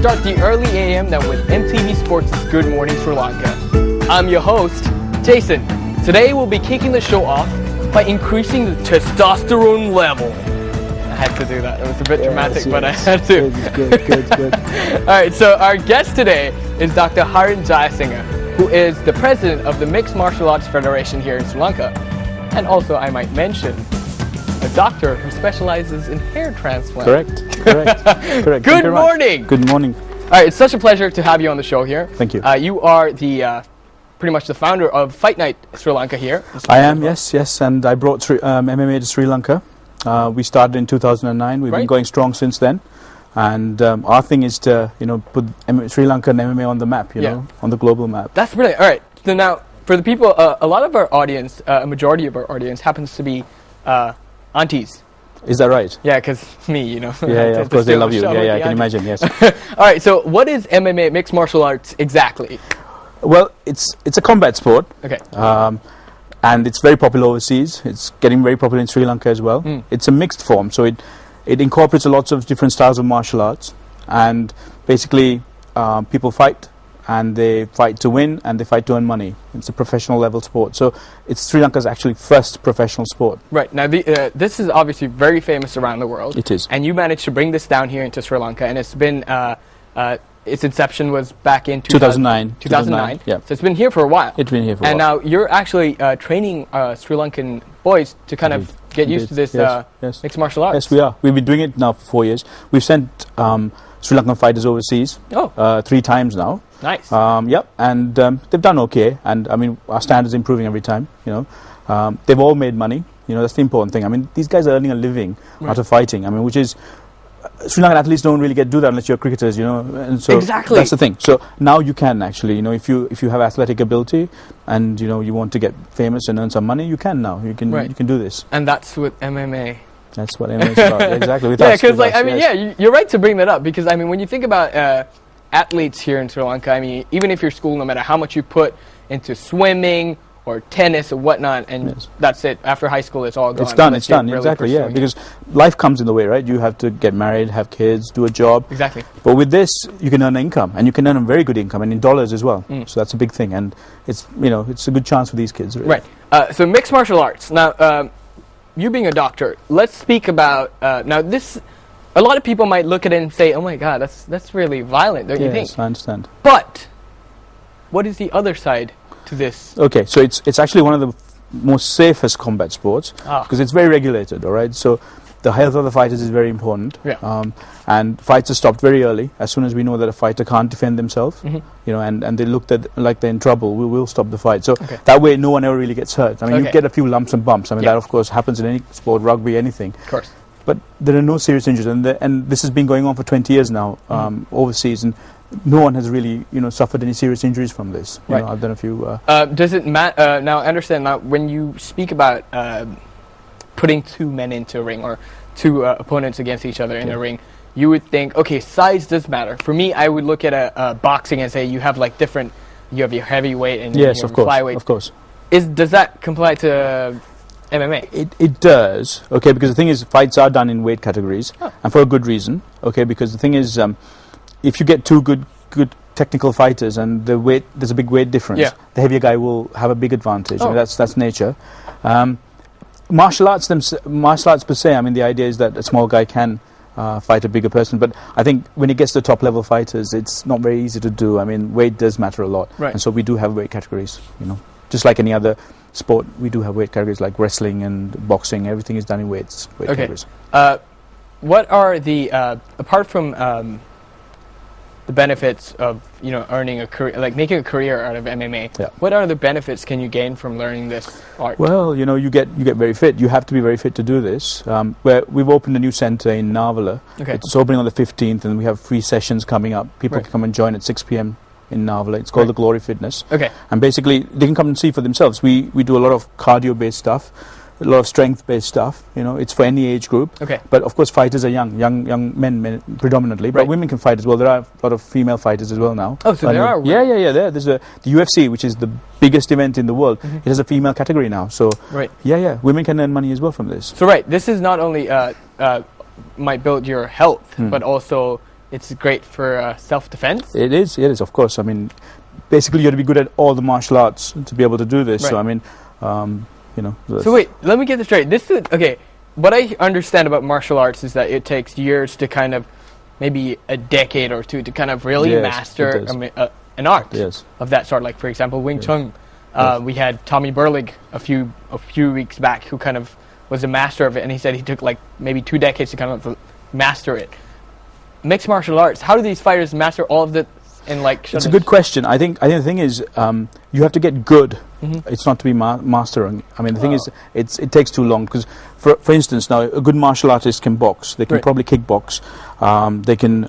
start the early AM then with MTVSports' Good Morning Sri Lanka. I'm your host, Jason. Today we'll be kicking the show off by increasing the testosterone level. I had to do that. It was a bit dramatic, but I had to. Good. Alright, so our guest today is Dr. Harin Jayasinghe, who is the president of the Mixed Martial Arts Federation here in Sri Lanka. And also, I might mention, a doctor who specializes in hair transplant. Correct. Good morning! Good morning. Alright, it's such a pleasure to have you on the show here. Thank you. You are the pretty much the founder of Fight Night Sri Lanka here. I am, yes, and I brought MMA to Sri Lanka. We started in 2009. We've been going strong since then. And our thing is to, put Sri Lanka and MMA on the map, on the global map. That's brilliant. Alright, so now, for the people, a lot of our audience, a majority of our audience happens to be aunties. Is that right? Yeah, because me, Yeah, of course they love you. Yeah, I can imagine, yes. Alright, so what is MMA, mixed martial arts, exactly? Well, it's a combat sport. Okay. And it's very popular overseas. It's getting very popular in Sri Lanka as well. It's a mixed form, so it incorporates lots of different styles of martial arts. And basically, people fight, and they fight to win, and they fight to earn money. It's a professional level sport. So it's Sri Lanka's actually first professional sport. Right. Now, this is obviously very famous around the world. It is. And you managed to bring this down here into Sri Lanka, and it's been, its inception was back in 2009. 2009. Yeah. So it's been here for a while. It's been here for a while. And now you're actually training Sri Lankan boys to kind of get used to this mixed martial arts. Yes, we are. We've been doing it now for 4 years. We've sent Sri Lankan fighters overseas 3 times now. Nice. Yep, and they've done okay. And I mean, our standards improving every time. They've all made money. That's the important thing. I mean, these guys are earning a living out of fighting. I mean, which is Sri Lankan athletes don't really get to do that unless you're cricketers. And so exactly. That's the thing. So now you can actually, if you have athletic ability and you want to get famous and earn some money, you can now. You can do this. And that's with MMA. That's what MMA is about. Exactly. Because you're right to bring that up, because I mean, when you think about athletes here in Sri Lanka, I mean, even if your school, no matter how much you put into swimming or tennis or whatnot, and that's it. After high school, it's all gone. It's done. Really exactly. Yeah, it. because life comes in the way, right? You have to get married, have kids, do a job. Exactly. But with this, you can earn income, and you can earn a very good income, and in dollars as well. So that's a big thing, and it's it's a good chance for these kids. Really. Right. So mixed martial arts. Now, you being a doctor, let's speak about now this. A lot of people might look at it and say, "Oh my God, that's really violent," don't you think? Yes, I understand. But what is the other side to this? Okay, so it's actually one of the most safest combat sports because it's very regulated. All right, so the health of the fighters is very important. Yeah. And fights are stopped very early. As soon as we know that a fighter can't defend themselves, and they look like they're in trouble, we will stop the fight. So that way, no one ever really gets hurt. I mean, you get a few lumps and bumps. I mean, that of course happens in any sport, rugby, anything. Of course. But there are no serious injuries, and this has been going on for 20 years now overseas, and no one has really suffered any serious injuries from this. I've done a few. Does it matter? Now, I understand. Now, when you speak about putting 2 men into a ring or 2 opponents against each other in a ring, you would think, okay, size does matter. For me, I would look at a boxing and say you have like different. You have your heavyweight and your flyweight. Of course. Does that comply to MMA? It does, okay, because the thing is, fights are done in weight categories, and for a good reason, okay, because the thing is, if you get 2 good technical fighters and there's a big weight difference, the heavier guy will have a big advantage. I mean, that's nature. Martial arts per se, I mean, the idea is that a small guy can fight a bigger person, but I think when it gets to top level fighters, it's not very easy to do. I mean, weight does matter a lot, and so we do have weight categories, just like any other sport, we do have weight categories like wrestling and boxing. Everything is done in weight categories. What are the apart from the benefits of earning a career, like making a career out of MMA? What other benefits can you gain from learning this art? Well, you get very fit. You have to be very fit to do this. Where we've opened a new center in Narvala. It's opening on the 15th, and we have free sessions coming up. People can come and join at 6 p.m. in Narvala. It's called the Glory Fitness. And basically, they can come and see for themselves. We do a lot of cardio-based stuff, a lot of strength-based stuff. It's for any age group. But of course, fighters are young men predominantly. But women can fight as well. There are a lot of female fighters as well now. Oh, so there are. Yeah. There's the UFC, which is the biggest event in the world. It has a female category now. So women can earn money as well from this. So this is not only might build your health, but also it's great for self-defense. It is, of course. I mean, basically you have to be good at all the martial arts to be able to do this. Right. So I mean, you know. So wait, let me get this straight. This is okay. What I understand about martial arts is that it takes years to kind of, maybe a decade or two, to kind of really master an art of that sort. Like for example, Wing Chun. We had Tommy Burlig a few weeks back, who kind of was a master of it, and he said he took like maybe 2 decades to kind of master it. Mixed martial arts, how do these fighters master all of it in like... It's a good question. I think the thing is, you have to get good. It's not to be mastering. I mean, the thing is, it takes too long, because for instance, now a good martial artist can box. They can probably kickbox. They can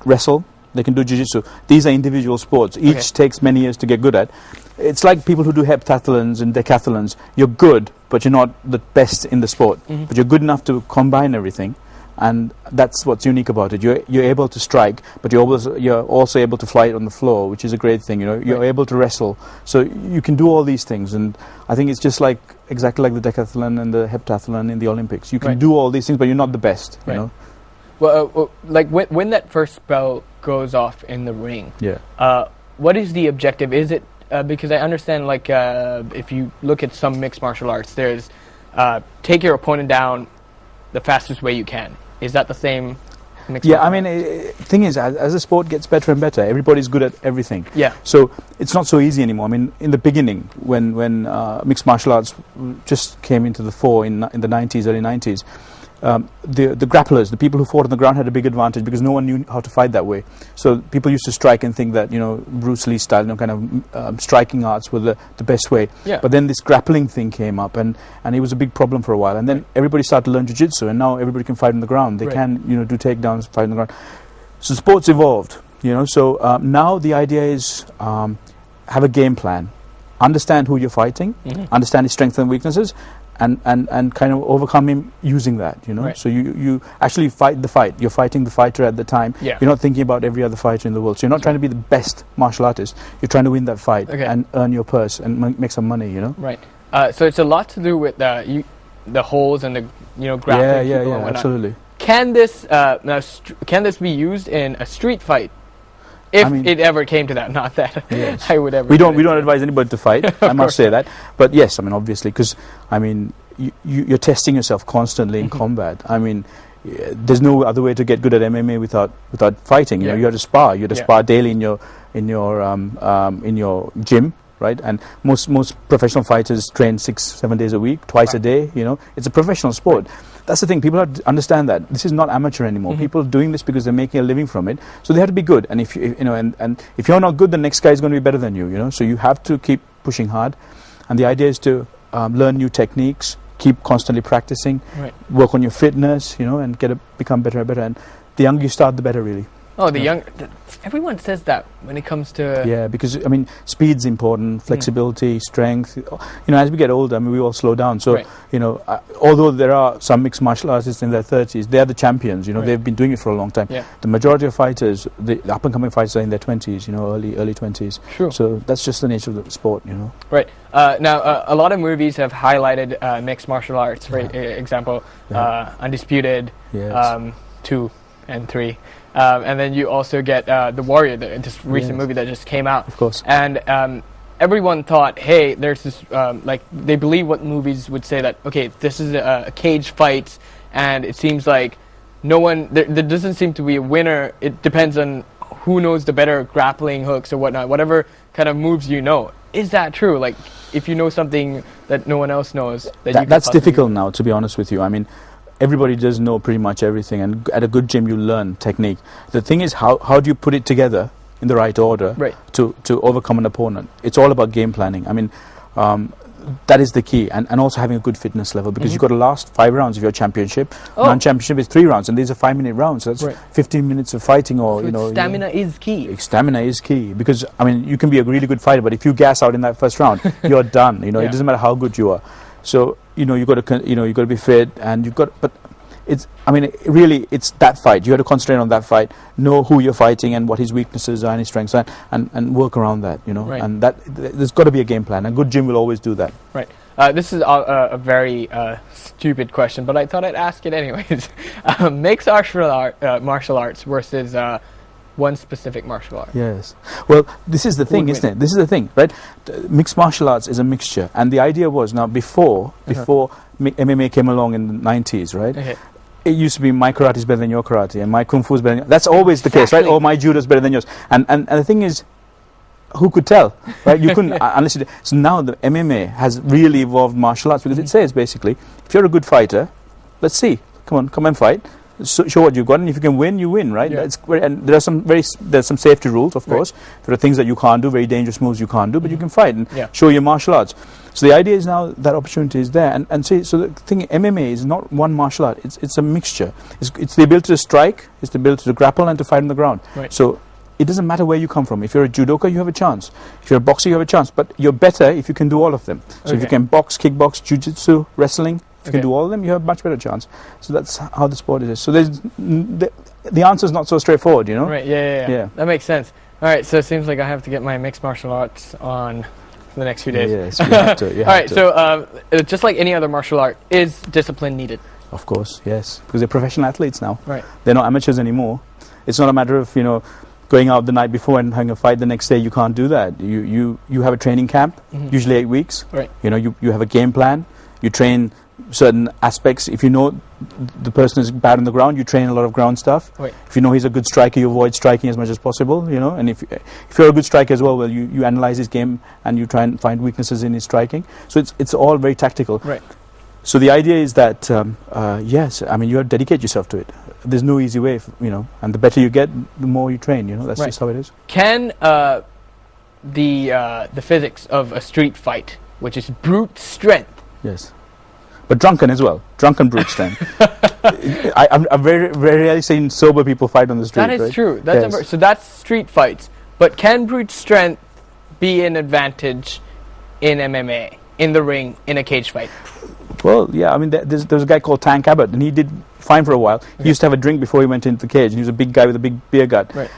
wrestle. They can do jiu-jitsu. These are individual sports. Each takes many years to get good at. It's like people who do heptathlons and decathlons. You're good, but you're not the best in the sport. But you're good enough to combine everything, and that's what's unique about it. You're able to strike, but you're also able to fly it on the floor, which is a great thing. You know, you're able to wrestle, so you can do all these things. And I think it's just like exactly like the decathlon and the heptathlon in the Olympics. You can do all these things, but you're not the best. You know. Well, like when that first bell goes off in the ring, what is the objective? Is it because I understand, like if you look at some mixed martial arts, there's take your opponent down the fastest way you can. Is that the same? Yeah, I mean, thing is, as the sport gets better and better, everybody's good at everything. Yeah. So it's not so easy anymore. I mean, in the beginning, when mixed martial arts just came into the fore in the 90s, early 90s, the grapplers, the people who fought on the ground, had a big advantage because no one knew how to fight that way. So people used to strike and think that, you know, Bruce Lee style, you know, kind of striking arts were the best way. Yeah. But then this grappling thing came up, and it was a big problem for a while. And then everybody started to learn jiu-jitsu, and now everybody can fight on the ground. They can, you know, do takedowns, fight on the ground. So sports evolved, you know. So now the idea is have a game plan, understand who you're fighting, understand his strengths and weaknesses, and kind of overcome him using that, you know. So you actually fight the fight. You're fighting the fighter at the time. You're not thinking about every other fighter in the world. So you're not trying to be the best martial artist. You're trying to win that fight and earn your purse and make some money, you know. Right. So it's a lot to do with the holds and the, you know, grappling. Yeah, absolutely. Can this can this be used in a street fight? If it ever came to that, not that I would ever. We don't advise anybody to fight. I must say that. But yes, I mean, obviously, because I mean, you're testing yourself constantly in combat. I mean, there's no other way to get good at MMA without fighting. You know, you have to spar. You have to spar daily in your gym, right? And most professional fighters train 6-7 days a week, twice a day. You know, it's a professional sport. That's the thing. People have to understand that this is not amateur anymore. People are doing this because they're making a living from it. So they have to be good. And if you know, and if you're not good, the next guy is going to be better than you. You know, so you have to keep pushing hard. And the idea is to learn new techniques, keep constantly practicing, work on your fitness. You know, and become better and better. And the younger you start, the better, really. Oh, everyone says that when it comes to... Yeah, because, I mean, speed's important, flexibility, strength. You know, as we get older, I mean, we all slow down. So, you know, although there are some mixed martial artists in their 30s, they are the champions, you know, they've been doing it for a long time. Yeah. The majority of fighters, the up-and-coming fighters are in their 20s, you know, early 20s. Sure. So that's just the nature of the sport, you know. Right. Now, a lot of movies have highlighted mixed martial arts, for example, Undisputed, 2 and 3. And then you also get The Warrior, this recent movie that just came out. Of course. And everyone thought, hey, there's this, like, they believe what movies would say that, okay, this is a cage fight, and it seems like there doesn't seem to be a winner. It depends on who knows the better grappling hooks or whatnot, whatever kind of moves you know. Is that true? Like, if you know something that no one else knows, that's difficult now, to be honest with you. I mean, everybody does know pretty much everything, and at a good gym you learn technique. The thing is, how do you put it together in the right order to overcome an opponent? It's all about game planning. I mean, that is the key, and also having a good fitness level, because you've got to last 5 rounds of your championship. Non-championship is 3 rounds, and these are 5-minute rounds. So that's 15 minutes of fighting, or so stamina is key. Stamina is key, because I mean, you can be a really good fighter, but if you gas out in that first round, you're done. You know, it doesn't matter how good you are. So you know, you got to be fit, and but it's, I mean, really, it's that fight. You have to concentrate on that fight, know who you're fighting and what his weaknesses are and his strengths are, and work around that, you know. And that there's got to be a game plan. A good gym will always do that. Right. this is a very stupid question, but I thought I'd ask it anyways. Mixed martial arts versus one specific martial art. Yes. Well, this is the thing, isn't it? This is the thing, right? Mixed martial arts is a mixture, and the idea was now before MMA came along in the 90s, right? Okay. It used to be my karate is better than your karate, and my kung fu is better than that's always the case, right? Or my judo is better than yours. And the thing is, who could tell, right? You couldn't unless you did. So now the MMA has really evolved martial arts because it says basically, if you're a good fighter, let's see, come and fight. Show what you've got, and if you can win, you win, right? Yeah. And there's some safety rules, of course. There are things that you can't do, very dangerous moves you can't do, but you can fight and show your martial arts. So the idea is now that opportunity is there, and so the thing, MMA is not one martial art; it's a mixture. It's the ability to strike, it's the ability to grapple, and to fight on the ground. Right. So it doesn't matter where you come from. If you're a judoka, you have a chance. If you're a boxer, you have a chance. But you're better if you can do all of them. So if you can box, kickbox, jiu-jitsu, wrestling. If you can do all of them, you have a much better chance. So that's how the sport is. So the answer is not so straightforward, you know? Right, yeah. That makes sense. All right, so it seems like I have to get my mixed martial arts on for the next few days. Yes, you have to. All right, so just like any other martial art, is discipline needed? Of course, yes. Because they're professional athletes now. Right. They're not amateurs anymore. It's not a matter of, going out the night before and having a fight the next day. You can't do that. You have a training camp, usually 8 weeks. Right. You have a game plan. You train certain aspects. If you know the person is bad on the ground, you train a lot of ground stuff. Right. If you know he's a good striker, you avoid striking as much as possible, and if you're a good striker as well, you analyze his game and you try and find weaknesses in his striking. So it's all very tactical. Right. So the idea is that yes, I mean, you have to dedicate yourself to it. There's no easy way, and the better you get, the more you train, that's just how it is. Can the physics of a street fight, which is brute strength. Yes. But drunken as well. Drunken brute strength. I'm very, very rarely seen sober people fight on the street. That is right? true. That's so that's street fights. But can brute strength be an advantage in MMA, in the ring, in a cage fight? Well, yeah. I mean, there's a guy called Tank Abbott, and he did fine for a while. He used to have a drink before he went into the cage, and he was a big guy with a big beer gut. Right.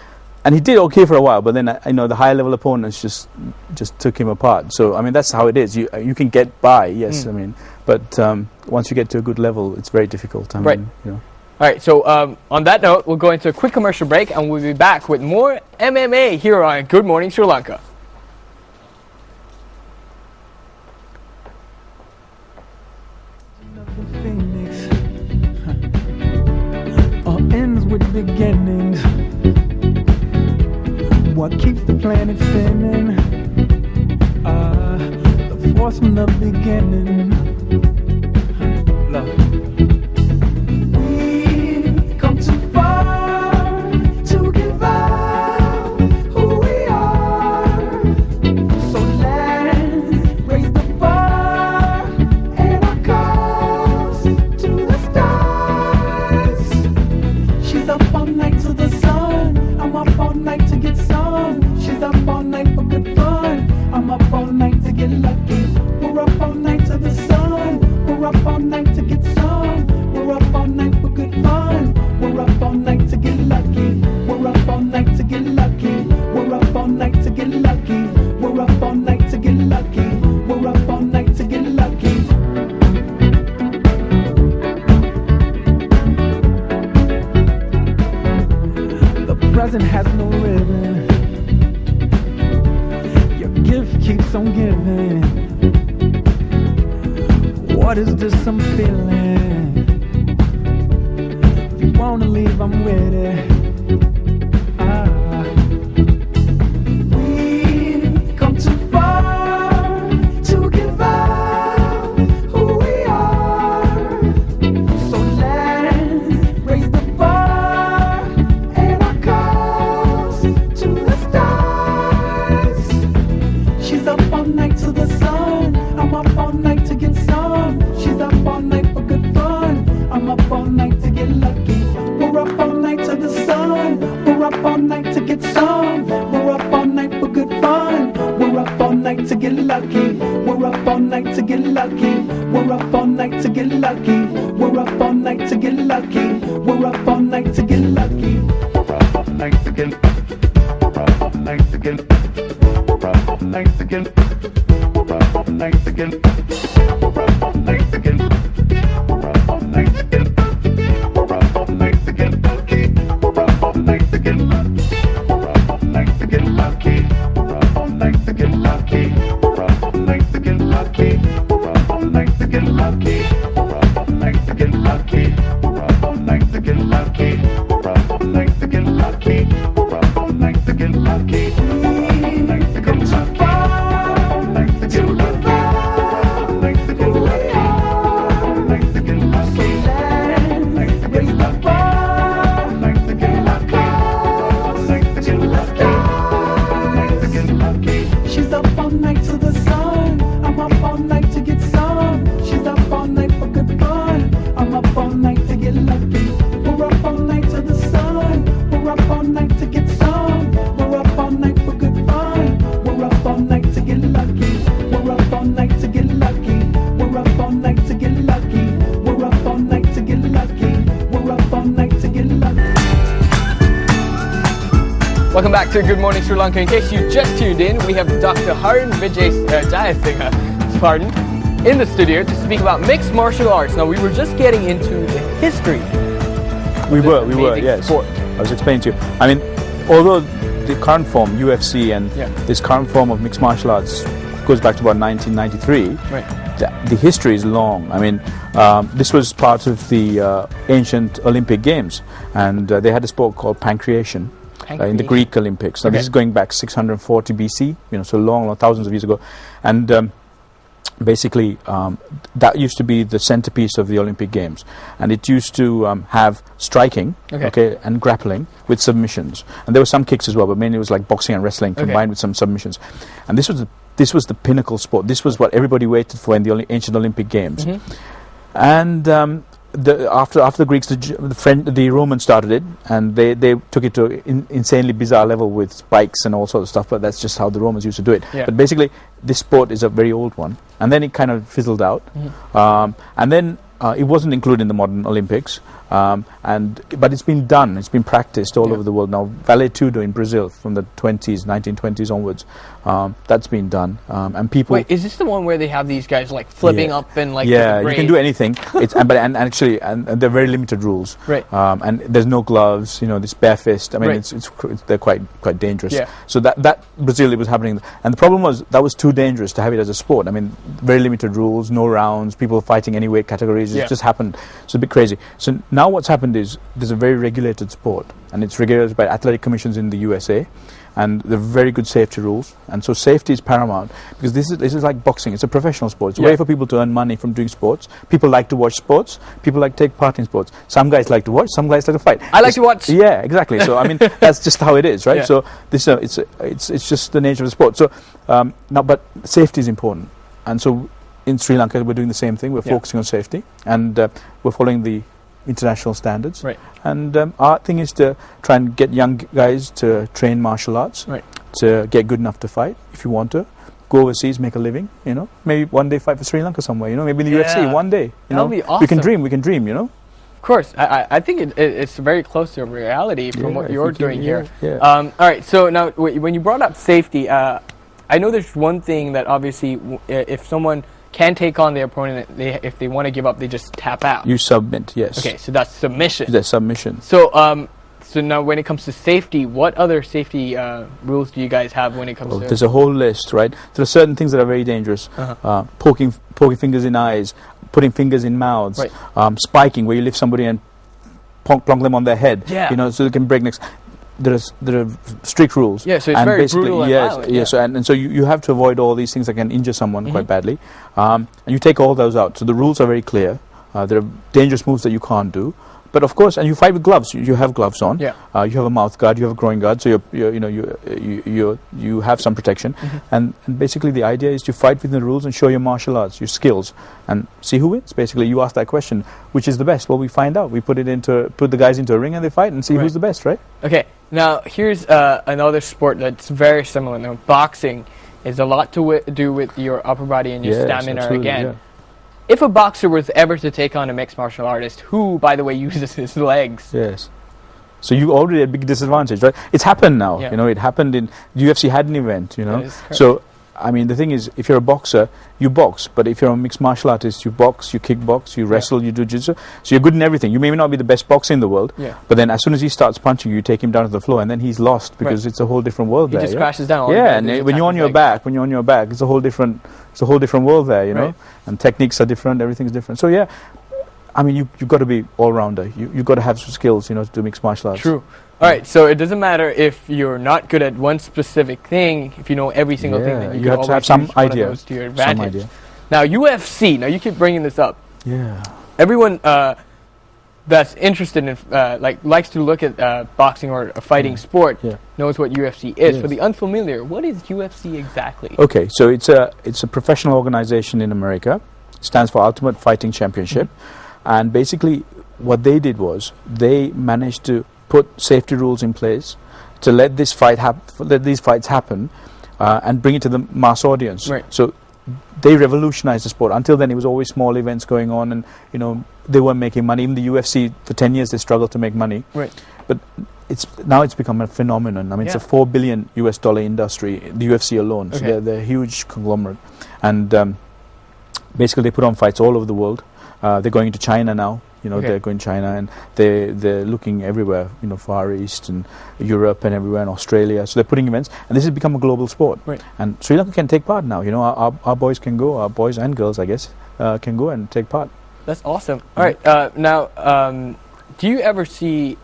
And he did okay for a while, but then the higher level opponents just took him apart. So I mean, that's how it is. You can get by, yes. I mean, but once you get to a good level, it's very difficult. Right. All right. So on that note, we'll go into a quick commercial break, and we'll be back with more MMA here on Good Morning Sri Lanka. All ends with beginnings. What keeps the planet spinning? The force from the beginning. Love. We've come too far to give up who we are. So let's raise the bar and our cups to the stars. She's up all night to the sun. I'm up all night to get some. She's up all night for good fun. I'm up all night to get lucky. We're up all night to the sun. We're up all night to get some. We're up all night for good fun. We're up all night to get lucky. We're up all night to get lucky. We're up all night to get lucky. We're up all night to get lucky. We're up all night to get lucky. The present has no ribbon. Your gift keeps on giving. What is this I'm feeling? If you wanna leave, I'm with it. We've come too far to give up who we are. So let's raise the bar and our cups to the stars. She's up all night to the sun. I'm up all night to get some. She's up all night for good fun. I'm up all night to get lucky. We're up all night to the sun. We're up all night to get some. We're up all night for good fun. We're up all night to get lucky. We're up all night to get lucky. We're up all night to get lucky. We're up all night to get lucky. We're up all night to get lucky. We're up all night to get lucky. We're up all night to get lucky. We're up all night to get lucky. We're up all night to get lucky. Welcome back to Good Morning Sri Lanka. In case you just tuned in, we have Dr. Haran Jayasinghe, pardon, in the studio to speak about mixed martial arts. Now, we were just getting into the history. We were, yes. Sport. I was explaining to you. I mean, although the current form, UFC, and this current form of mixed martial arts goes back to about 1993, the history is long. I mean, this was part of the ancient Olympic Games, and they had a sport called pancreation. In the Greek Olympics. Now this is going back 640 BC, so long, thousands of years ago, and basically that used to be the centerpiece of the Olympic Games, and it used to have striking, and grappling with submissions, and there were some kicks as well, but mainly it was like boxing and wrestling combined with some submissions, and this was the pinnacle sport. This was what everybody waited for in the ancient Olympic Games, and. After the Greeks, the Romans started it, and they took it to an insanely bizarre level with spikes and all sorts of stuff. But that's just how the Romans used to do it. But basically, this sport is a very old one, and then it kind of fizzled out, and then it wasn't included in the modern Olympics. But it's been done. It's been practiced all over the world now. Vale-tudo in Brazil from the 1920s onwards. That's been done, and people. Wait, is this the one where they have these guys like flipping up and like? Yeah, you can do anything. It's and actually they're very limited rules. Right. And there's no gloves. This bare fist. I mean, they're quite dangerous. Yeah. So that Brazil, it was happening, and the problem was that was too dangerous to have it as a sport. I mean, very limited rules, no rounds, people fighting any weight categories. It just happened. It's a bit crazy. So now what's happened is there's a very regulated sport, and it's regulated by athletic commissions in the USA, and there are very good safety rules, and so safety is paramount, because this is like boxing. It's a professional sport. It's a way for people to earn money from doing sports. People like to watch sports. People like to take part in sports. Some guys like to watch, some guys like to fight. I like to watch. Yeah, exactly. So I mean, that's just how it is, right? So this it's just the nature of the sport. So now, but safety is important, and so in Sri Lanka we're doing the same thing. We're focusing on safety, and we're following the international standards, and our thing is to try and get young guys to train martial arts, to get good enough to fight. If you want to go overseas, make a living, maybe one day fight for Sri Lanka somewhere, maybe in the UFC one day, that'll be awesome. we can dream, Of course, I think it's very close to reality from what you're doing here. All right, so now when you brought up safety, I know there's one thing that obviously if someone can take on the opponent, if they want to give up, they just tap out. You submit, yes. Okay, so that's submission. That's submission. So, so now when it comes to safety, what other safety rules do you guys have when it comes to? There's a whole list, right? There are certain things that are very dangerous. Poking fingers in eyes, putting fingers in mouths, spiking, where you lift somebody and plonk them on their head, so they can break necks. There are strict rules. Yeah, so it's very brutal and violent. So and so you have to avoid all these things that can injure someone quite badly. And you take all those out. So the rules are very clear. There are dangerous moves that you can't do. But of course, and you fight with gloves. You have gloves on. You have a mouth guard. You have a groin guard. So you have some protection. And basically, the idea is to fight within the rules and show your martial arts, your skills, and see who wins. Basically, you ask that question: which is the best? Well, we find out. We put the guys into a ring and they fight and see who's the best, right? Okay. Now here's another sport that's very similar. Now, boxing is a lot to do with your upper body and your stamina again. Yeah. If a boxer was ever to take on a mixed martial artist, who, by the way, uses his legs. Yes. So you already had a big disadvantage, right? It's happened now. It happened in UFC had an event. So I mean, the thing is, if you're a boxer, you box. But if you're a mixed martial artist, you box, you kickbox, you wrestle, you do jiu-jitsu. So you're good in everything. You may not be the best boxer in the world, but then as soon as he starts punching you, take him down to the floor, and then he's lost because it's a whole different world there. He just crashes down. And when you're on your back, it's a whole different world there, And techniques are different, everything's different. So I mean, you've got to be all-rounder. You've got to have some skills, to do mixed martial arts. True. All right, so it doesn't matter if you're not good at one specific thing. If you know every single thing, then you have to have some idea to your advantage. Now, UFC. Now, you keep bringing this up. Yeah. Everyone that's interested in, likes to look at boxing or a fighting sport knows what UFC is. For the unfamiliar, what is UFC exactly? Okay, so it's a professional organization in America. It stands for Ultimate Fighting Championship, and basically what they did was they managed to put safety rules in place to let these fights happen, and bring it to the mass audience. Right. So they revolutionized the sport. Until then, it was always small events going on, and they weren't making money. Even the UFC, for 10 years, they struggled to make money. Right. But now it's become a phenomenon. I mean, it's a $4 billion industry, the UFC alone. So they're a huge conglomerate, and basically they put on fights all over the world. They're going into China now. They're going to China, and they're looking everywhere, Far East and Europe and everywhere, and Australia. So they're putting events, and this has become a global sport. Right. And Sri Lanka can take part now. Our boys can go, our boys and girls, I guess, can go and take part. That's awesome. All right, now, do you ever see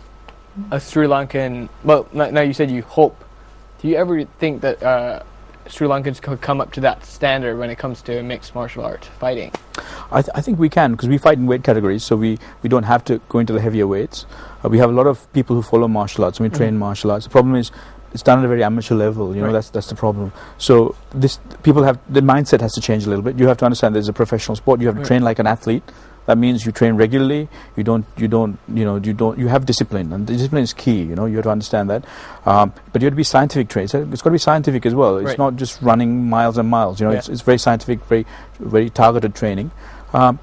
a Sri Lankan, well, now you said you hope, do you ever think that Sri Lankans could come up to that standard when it comes to mixed martial art fighting? I think we can, because we fight in weight categories, so we don't have to go into the heavier weights. We have a lot of people who follow martial arts, and we train martial arts. The problem is, it's done at a very amateur level, that's the problem. So people have, the mindset has to change a little bit. You have to understand there's a professional sport, you have to train like an athlete. That means you train regularly, you have discipline, and discipline is key, you have to understand that. But you have to be scientific trained. So it's got to be scientific as well. It's not just running miles and miles, it's very scientific, very, very targeted training.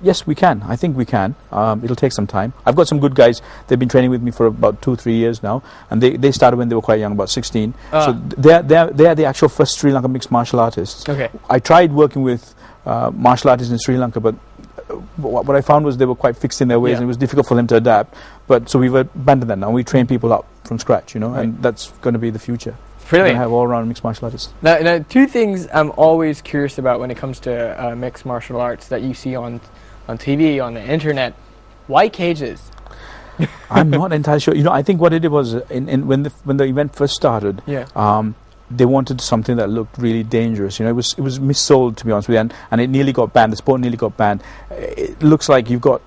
Yes, we can. I think we can. It'll take some time. I've got some good guys. They've been training with me for about 2-3 years now, and they started when they were quite young, about 16. So they're the actual first Sri Lankan mixed martial artists. Okay. I tried working with martial artists in Sri Lanka, but what I found was they were quite fixed in their ways, and it was difficult for them to adapt. But so we've abandoned that now. We train people up from scratch, and that's going to be the future. Brilliant. We're going to have all-round mixed martial artists. Now, two things I'm always curious about when it comes to mixed martial arts that you see on TV, on the internet. Why cages? I'm not entirely sure. I think what it was when the event first started. They wanted something that looked really dangerous. It was missold, to be honest with you, and it nearly got banned. The sport nearly got banned. It looks like you've got,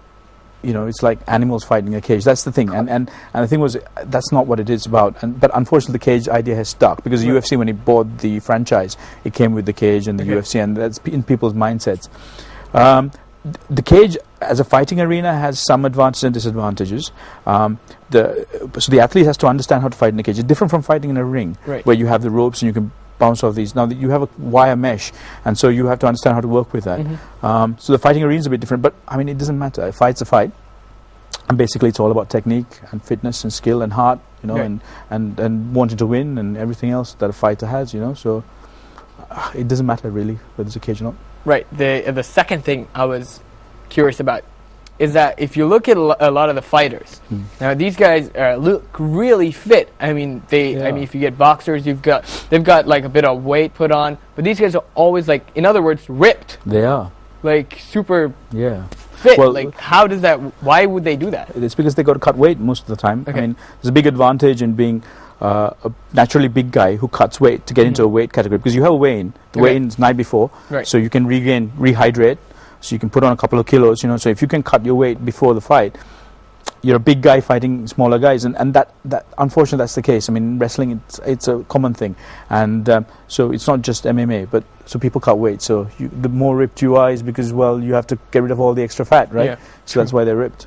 it's like animals fighting in a cage. That's the thing. And the thing was, that's not what it is about. But unfortunately, the cage idea has stuck, because the UFC, when it bought the franchise, it came with the cage and the UFC, and that's in people's mindsets. The cage as a fighting arena has some advantages and disadvantages. So the athlete has to understand how to fight in a cage. It's different from fighting in a ring, where you have the ropes and you can bounce off these. Now you have a wire mesh, and so you have to understand how to work with that. So the fighting arena is a bit different, but I mean, it doesn't matter. A fight's a fight, and basically it's all about technique and fitness and skill and heart, and wanting to win and everything else that a fighter has. So it doesn't matter really whether there's a cage or not. Right. The second thing I was curious about is that if you look at a lot of the fighters, now these guys look really fit. I mean, I mean, if you get boxers, they've got like a bit of weight put on, but these guys are always, like, in other words, ripped. They are. Like super fit. Well, like, how does that? Why would they do that? It's because they got to cut weight most of the time. I mean, there's a big advantage in being a naturally big guy who cuts weight to get into a weight category, because you have a weigh-in. The weigh-in's night before, so you can rehydrate, so you can put on a couple of kilos. So if you can cut your weight before the fight, you're a big guy fighting smaller guys, and that unfortunately that's the case. I mean, in wrestling it's a common thing, and so it's not just MMA, but so people cut weight. So the more ripped you are is because, well, you have to get rid of all the extra fat, right? So that's why they're ripped.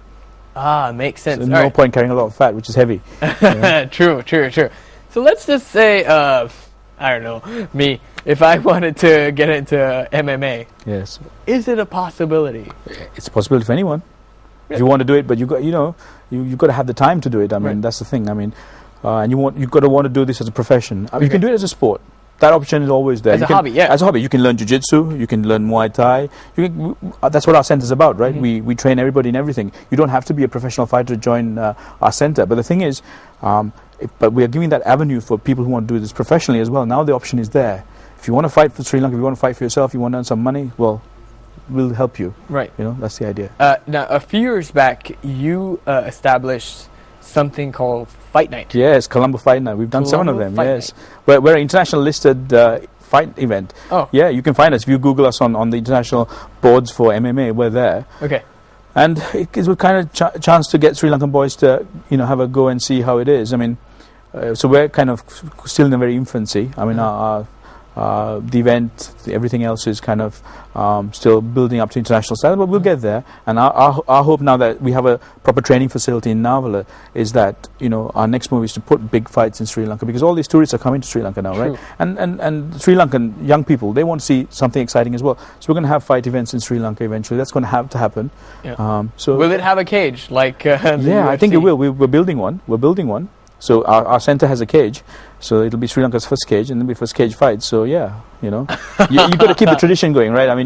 Makes sense. So no point carrying a lot of fat, which is heavy. True. So let's just say, I don't know, me, if I wanted to get into MMA. Yes. Is it a possibility? It's a possibility for anyone. If you want to do it, but you've got to have the time to do it. I mean, that's the thing. I mean, and you've got to want to do this as a profession. You can do it as a sport. That option is always there. As a hobby, As a hobby, you can learn jiu-jitsu, you can learn Muay Thai. That's what our centre's about, right? We train everybody in everything. You don't have to be a professional fighter to join our centre. But the thing is, but we are giving that avenue for people who want to do this professionally as well. Now the option is there. If you want to fight for Sri Lanka, if you want to fight for yourself, you want to earn some money, well, we'll help you. Right. That's the idea. Now, a few years back, you established something called Fight Night. Yes, Colombo Fight Night. We've done 7 of them. Yes, we're an international listed fight event. Yeah, you can find us if you Google us on the international boards for MMA. We're there. And it gives a kind of chance to get Sri Lankan boys to have a go and see how it is. I mean, so we're kind of still in a very infancy. I mean, our the event, everything else is kind of still building up to international standard, but we'll get there. And our hope now that we have a proper training facility in Navala is that, you know, our next move is to put big fights in Sri Lanka, because all these tourists are coming to Sri Lanka now, right? And Sri Lankan young people, they want to see something exciting as well. So we're going to have fight events in Sri Lanka eventually. That's going to have to happen. Yeah. So will it have a cage like the yeah, I think it will. We're building one. We're building one. So our center has a cage, so it'll be Sri Lanka's first cage, and it'll be first cage fight. So yeah, you know, you got to keep the tradition going, right? I mean,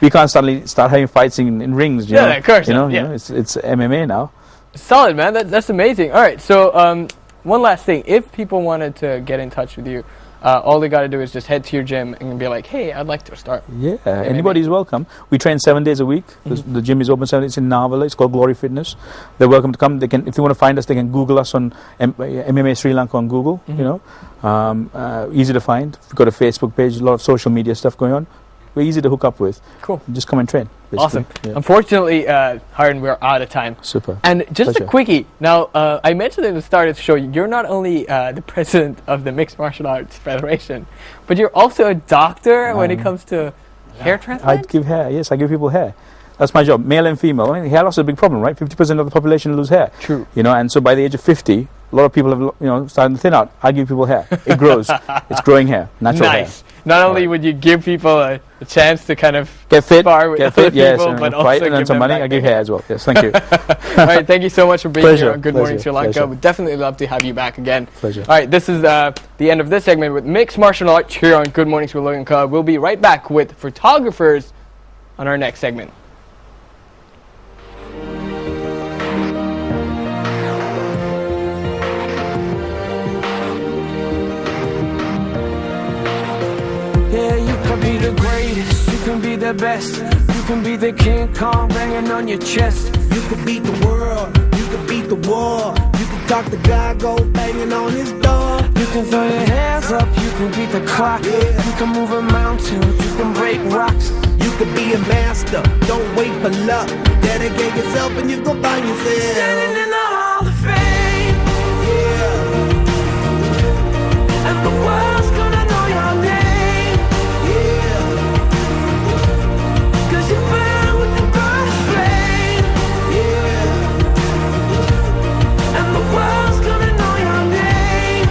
we can't suddenly start having fights in rings. You know? Of course. You know, it's MMA now. Solid, man. That's amazing. All right, so one last thing: if people wanted to get in touch with you, all they got to do is just head to your gym and be like, "Hey, I'd like to start." Yeah, anybody's welcome. We train 7 days a week. The gym is open 7 days. It's in Navala. It's called Glory Fitness. They're welcome to come. They can, if they want to find us, they can Google us on MMA Sri Lanka on Google. You know, easy to find. We've got a Facebook page, a lot of social media stuff going on. We're easy to hook up with. Cool. Just come and train. Basically. Awesome. Yeah. Unfortunately, Harden, we're out of time. Super. And just Pleasure. a quickie. Now, I mentioned at the start of the show, you're not only the president of the Mixed Martial Arts Federation, but you're also a doctor when it comes to hair transplant? I give hair. Yes, I give people hair. That's my job, male and female. I mean, hair loss is a big problem, right? 50% of the population lose hair. True. You know, and so by the age of 50, a lot of people have, you know, starting to thin out. I give people hair. It grows. It's growing hair, natural hair. Nice. Not only would you give people a chance to kind of get fit, spar with other yes, people, but also fight and earn give some them money. back I give their hair as well. Yes, thank you. All right, thank you so much for being here on Good Morning Sri Lanka. Pleasure. We'd definitely love to have you back again. Pleasure. All right, this is the end of this segment with Mixed Martial Arts here on Good Morning Sri Lanka. We'll be right back with photographers on our next segment. Yeah, you can be the greatest, you can be the best, you can be the King Kong banging on your chest. You could beat the world, you could beat the war. You could talk to God, go banging on his door. You can throw your hands up, you can beat the clock. Yeah. You can move a mountain, you can break rocks. You could be a master, don't wait for luck. Dedicate yourself and you gon' find yourself. Standing in the Hall of Fame, Yeah, and the world's gonna know your name. yeah, 'Cause you burn with the burning flame, yeah, and the world's gonna know your name.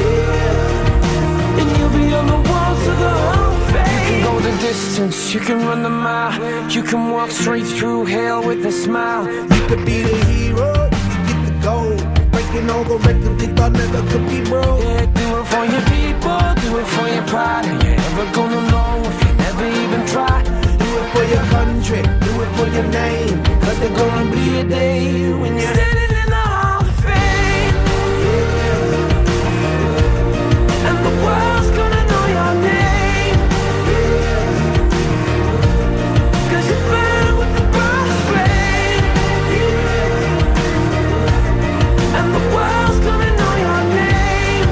yeah. And you'll be on the walls of the Hall of Fame. You can go the distance, you can run the mile. You can walk straight through hell with a smile. You could be the hero, you could get the gold. Breaking all the records they thought never could be broke. Yeah, do it for your people, do it for your pride. And you're never gonna know if you never even try. Do it for your country, do it for your name. Cause there's gonna be a day when you're Standing in the Hall of Fame, and the world's gonna know your name. 'Cause you burn with the burning flame, and the world's gonna know your name.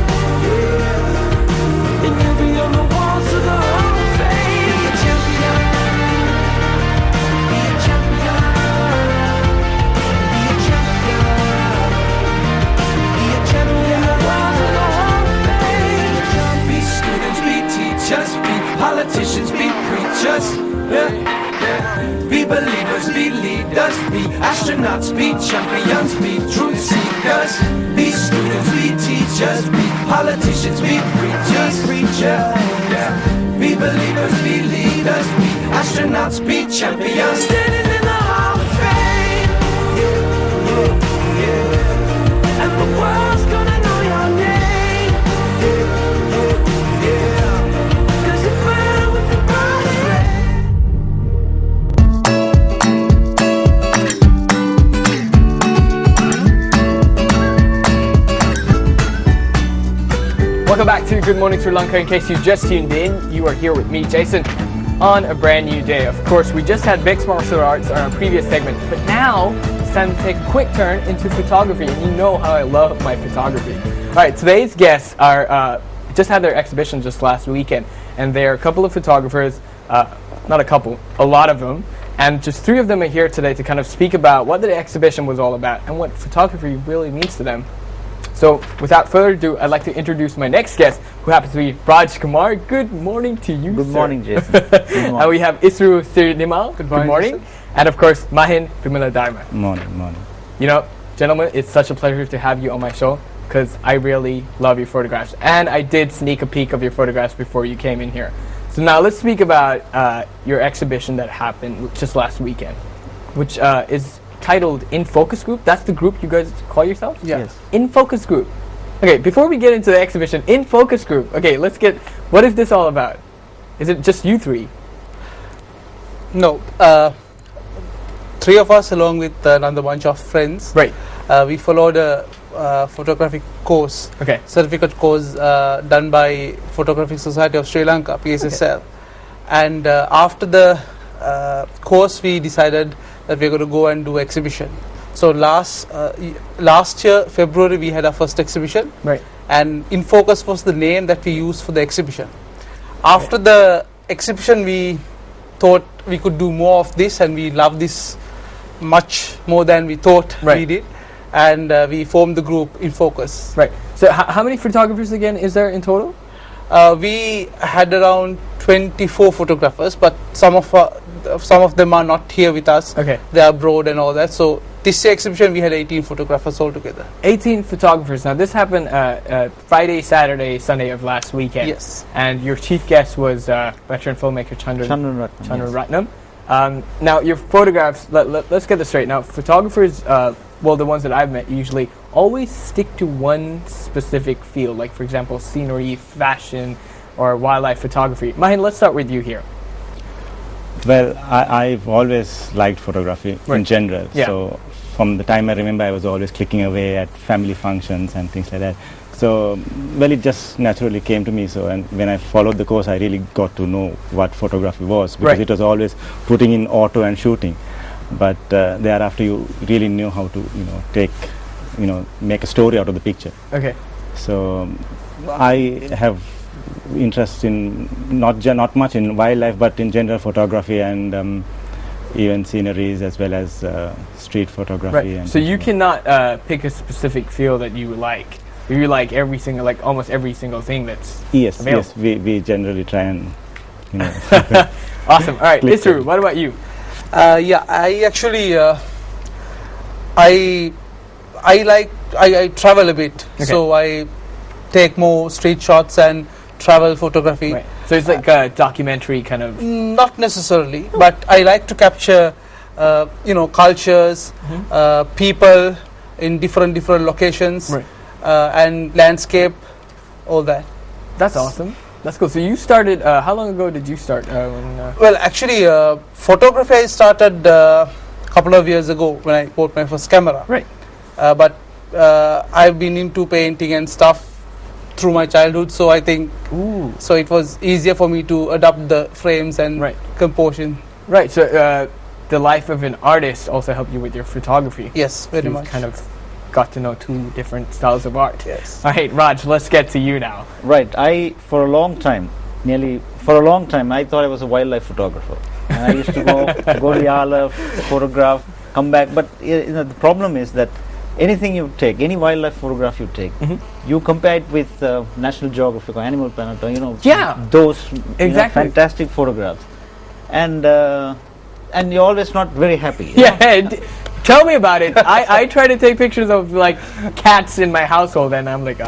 And you'll be on the walls of the Hall of Fame. Be a champion, be a champion, be a champion, be a champion. The walls of the Hall of Fame. Be students, be teachers, be politicians, be preachers. Be believers, be leaders, be astronauts, be champions, be truth seekers. Be students, be teachers, be politicians, be preachers, Be believers, be leaders, be astronauts, be champions. Standing in the Hall of Fame, and the world's gonna know your name. 'Cause you burn with the burning flame. Welcome back to Good Morning Sri Lanka. In case you just tuned in, you are here with me, Jason, on a brand new day. Of course, we just had mixed martial arts on our previous segment, but now it's time to take a quick turn into photography, and you know how I love my photography. All right, today's guests are just had their exhibition just last weekend, and they're a couple of photographers, not a couple, a lot of them, and just 3 of them are here today to kind of speak about what the exhibition was all about and what photography really means to them. So without further ado, I'd like to introduce my next guest, who happens to be Raj Kumar. Good morning to you, Good sir. morning, Jason. Good morning. And we have Isru Sirinimal. Good morning. And of course, Mahin Vimala Dharma. Morning. You know, gentlemen, it's such a pleasure to have you on my show because I really love your photographs. And I did sneak a peek of your photographs before you came in here. So now let's speak about your exhibition that happened just last weekend, which is titled In Focus Group. That's the group you guys call yourselves? Yeah. Yes. In Focus Group. Okay, before we get into the exhibition, In Focus Group. Okay, let's get, what is this all about? Is it just you three? No, three of us along with another bunch of friends. Right. We followed a photographic course, Okay. certificate course done by Photographic Society of Sri Lanka, PSSL. And after the course, we decided that we're going to go and do exhibition. So last year, February, we had our first exhibition. Right. And In Focus was the name that we used for the exhibition. After the exhibition, we thought we could do more of this, and we love this much more than we thought Right. we did. And we formed the group In Focus. Right. So how many photographers again is there in total? We had around 24 photographers, but some of them are not here with us. Okay. They are abroad and all that. So this exhibition, we had 18 photographers altogether. 18 photographers. Now this happened Friday, Saturday, Sunday of last weekend. Yes. And your chief guest was veteran filmmaker Chandran Chandran Ratnam. Ratnam. Now your photographs, let's get this straight. Now photographers, well, the ones that I've met usually always stick to one specific field, like for example scenery, fashion, or wildlife photography. Mahin, let's start with you here. Well, I've always liked photography Right. in general. Yeah. So from the time I remember, I was always clicking away at family functions and things like that. So, well, it just naturally came to me. So, and when I followed the course, I really got to know what photography was, because Right. it was always putting in auto and shooting. But thereafter, you really knew how to, make a story out of the picture. Okay. So I have interest in not much in wildlife, but in general photography and even sceneries, as well as street photography. Right. And So you things like cannot pick a specific field that you like. You like every single, like almost every single thing that's that. Yes, available. we generally try and awesome. All right, Click Isru, it. what about you? Yeah, I actually I travel a bit, Okay. so I take more street shots and travel photography. Right. So it's like a documentary kind of. Not necessarily, but I like to capture, cultures, people in different locations, Right. and landscape, all that. That's awesome. That's cool. So you started. How long ago did you start? Well, actually, photography I started a couple of years ago when I bought my first camera. Right. But I've been into painting and stuff through my childhood, so I think Ooh. so it was easier for me to adapt the frames and Right. composition. Right. So the life of an artist also helped you with your photography. Yes, very You've much. kind of got to know two different styles of art. Yes. All right, Raj. Let's get to you now. Right. For a long time, I thought I was a wildlife photographer. And I used to go to Yala, photograph, come back. But the problem is that anything you take, any wildlife photograph you take, you compare it with National Geographic or Animal Planet, or Yeah. those Exactly. fantastic photographs, and you're always not very happy. Yeah. Tell me about it. I try to take pictures of like cats in my household, and I'm like,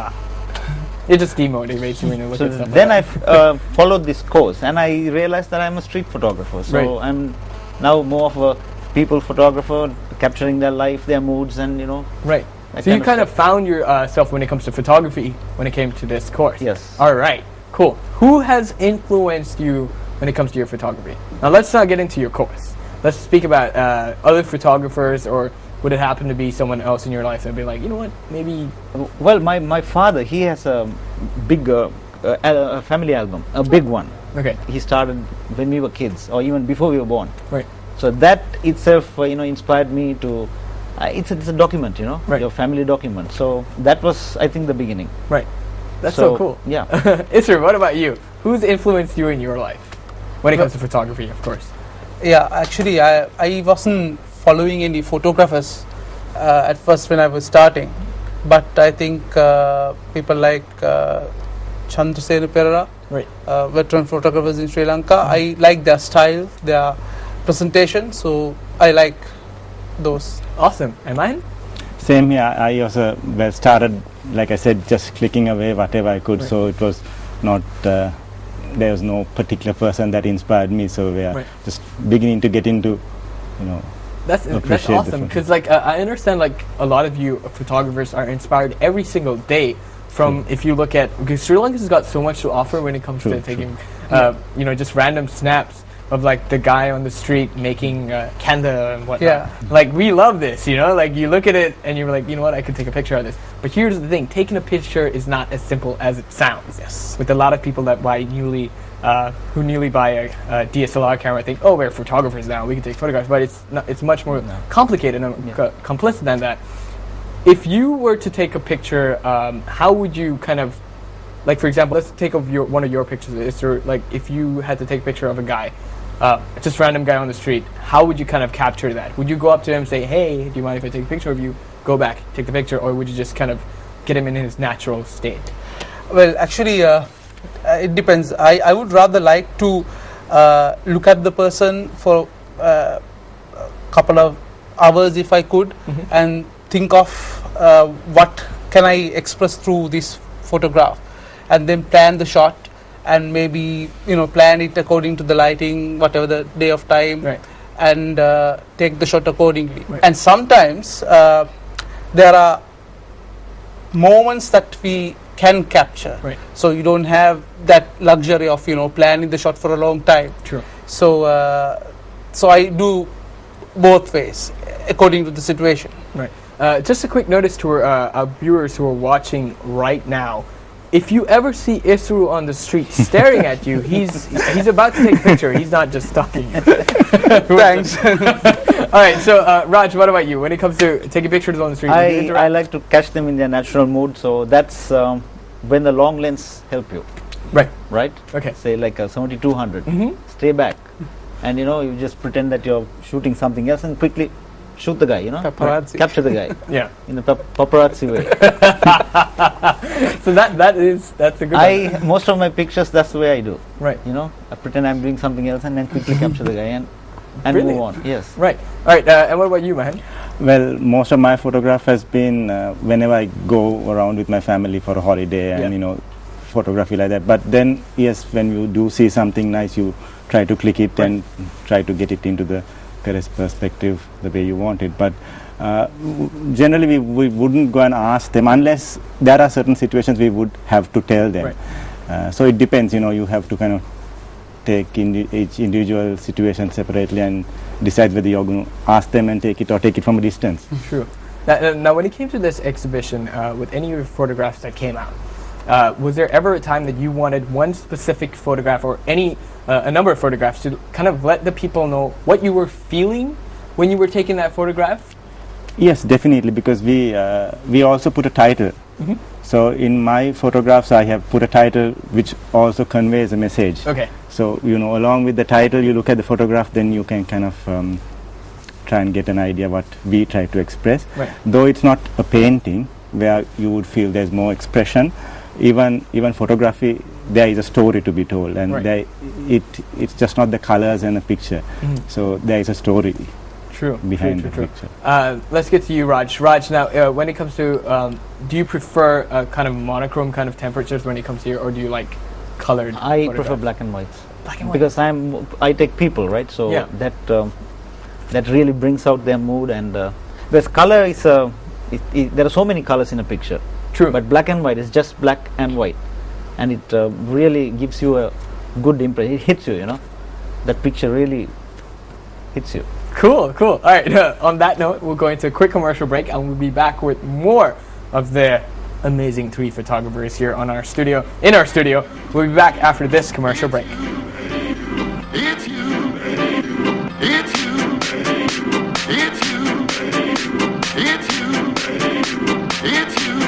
it just demotivates me when you look So at stuff. then like I followed this course, and I realized that I'm a street photographer. So Right. I'm now more of a people photographer, capturing their life, their moods, and that. Right. that So you kind of kind of stuff. found yourself when it comes to photography when it came to this course. Yes. All right. Cool. Who has influenced you when it comes to your photography? Now let's not get into your course. Let's speak about other photographers, or would it happen to be someone else in your life that'd be like, you know what, maybe. Well, my father, he has a big a family album, a big one. Okay. He started when we were kids, or even before we were born. Right. So that itself, inspired me to. It's a document, Right. your family document. So that was, I think, the beginning. Right. That's so cool. Yeah. Isra, what about you? Who's influenced you in your life when it comes to photography, of course? Yeah, actually, I wasn't following any photographers at first when I was starting. but I think people like Chandrasena Perera, Right. veteran photographers in Sri Lanka, I like their style, their presentation, so I like those. Awesome. And mine? Same here. I also started, like I said, just clicking away whatever I could. Right. So it was not. There was no particular person that inspired me. So we are Right. just beginning to get into, That's appreciate the awesome, photo. because like I understand like a lot of you photographers are inspired every single day from, if you look at, because Sri Lanka has got so much to offer when it comes to True, taking just random snaps of like the guy on the street making kanda and whatnot. Yeah. Like we love this, like you look at it and you're like, you know what, I could take a picture of this. But here's the thing, taking a picture is not as simple as it sounds. Yes. With a lot of people that who newly buy a DSLR camera think, oh, we're photographers now, we can take photographs, but it's much more complicated and complicit than that. If you were to take a picture, how would you kind of, like for example, let's take one of your pictures. If you had to take a picture of a guy, just random guy on the street, how would you kind of capture that? Would you go up to him and say, hey, do you mind if I take a picture of you? Go back, take the picture, or would you just kind of get him in his natural state? Well, actually, it depends. I would rather like to look at the person for a couple of hours if I could, and think of what can I express through this photograph, and then plan the shot, and maybe plan it according to the lighting, whatever the day of time, Right. and take the shot accordingly. Right. And sometimes there are moments that we can capture, Right. so you don't have that luxury of planning the shot for a long time. True. So I do both ways according to the situation. Right. Just a quick notice to our viewers who are watching right now. If you ever see Isru on the street staring at you, he's about to take a picture. He's not just stalking you. Thanks. All right. So Raj, what about you? When it comes to taking pictures on the street, do you interact? I like to catch them in their natural mood, so that's when the long lens help you, Right. right? Okay. Say like a 7200, Mhm. stay back, and you just pretend that you're shooting something else and quickly shoot the guy, Paparazzi. capture the guy Yeah. in a paparazzi way. So that's a good one. Most of my pictures, that's the way I do. Right. I pretend I'm doing something else and then quickly capture the guy and Brilliant. move on. Yes. Right. All right. And what about you, Mahan? Well, most of my photograph has been whenever I go around with my family for a holiday and photography like that. But then, yes, when you do see something nice, you try to click it and try to get it into the correct perspective the way you want it. But generally, we wouldn't go and ask them unless there are certain situations we would have to tell them. Right. So it depends. You have to kind of take each individual situation separately and decide whether you're going to ask them and take it or take it from a distance. True. Now, when it came to this exhibition, with any of your photographs that came out, was there ever a time that you wanted one specific photograph or a number of photographs to kind of let the people know what you were feeling when you were taking that photograph? Yes, definitely, because we also put a title. Mhm. So in my photographs, I have put a title which also conveys a message. Okay. So along with the title, you look at the photograph, then you can kind of try and get an idea what we try to express. Right. Though it's not a painting where you would feel there's more expression, even photography, there is a story to be told, and Right. it's just not the colors and a picture. Mhm. So there is a story True. behind true, the true, picture. true. Let's get to you, Raj. Raj, now, when it comes to, do you prefer kind of monochrome kind of temperatures when it comes to or do you like colored? I prefer photographs? black and whites. Black and white. Because I take people, right? So Yeah. that really brings out their mood, and because color is there are so many colors in a picture. True. But black and white is just black and white, and it really gives you a good impression. It hits you, that picture really hits you. Cool. All right. On that note, we'll go into a quick commercial break, and we'll be back with more of the amazing three photographers here in our studio. We'll be back after this commercial break. It's you, it's you, it's you, it's you, it's you.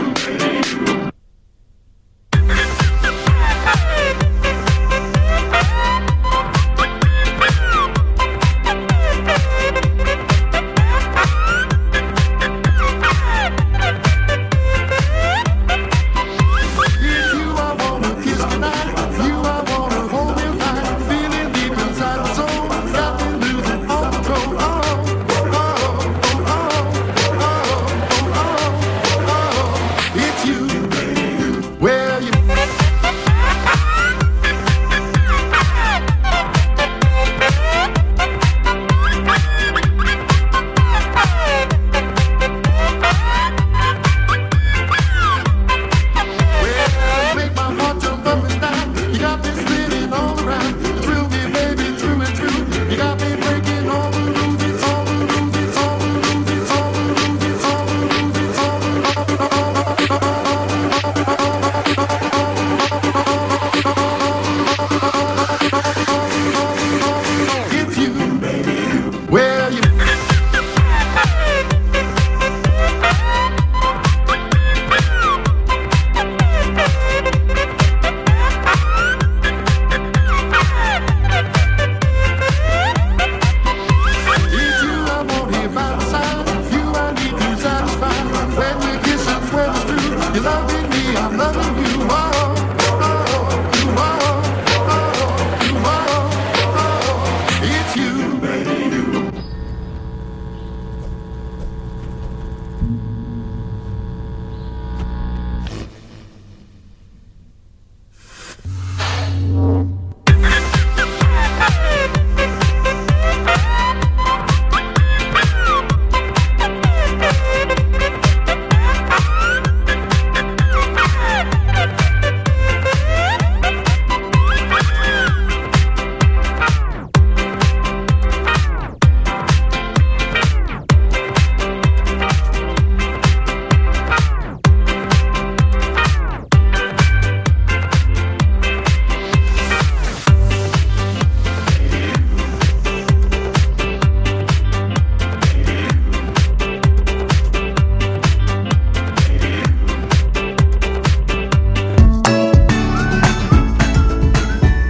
baby, I'm loving you more. You more. You more. It's you, baby.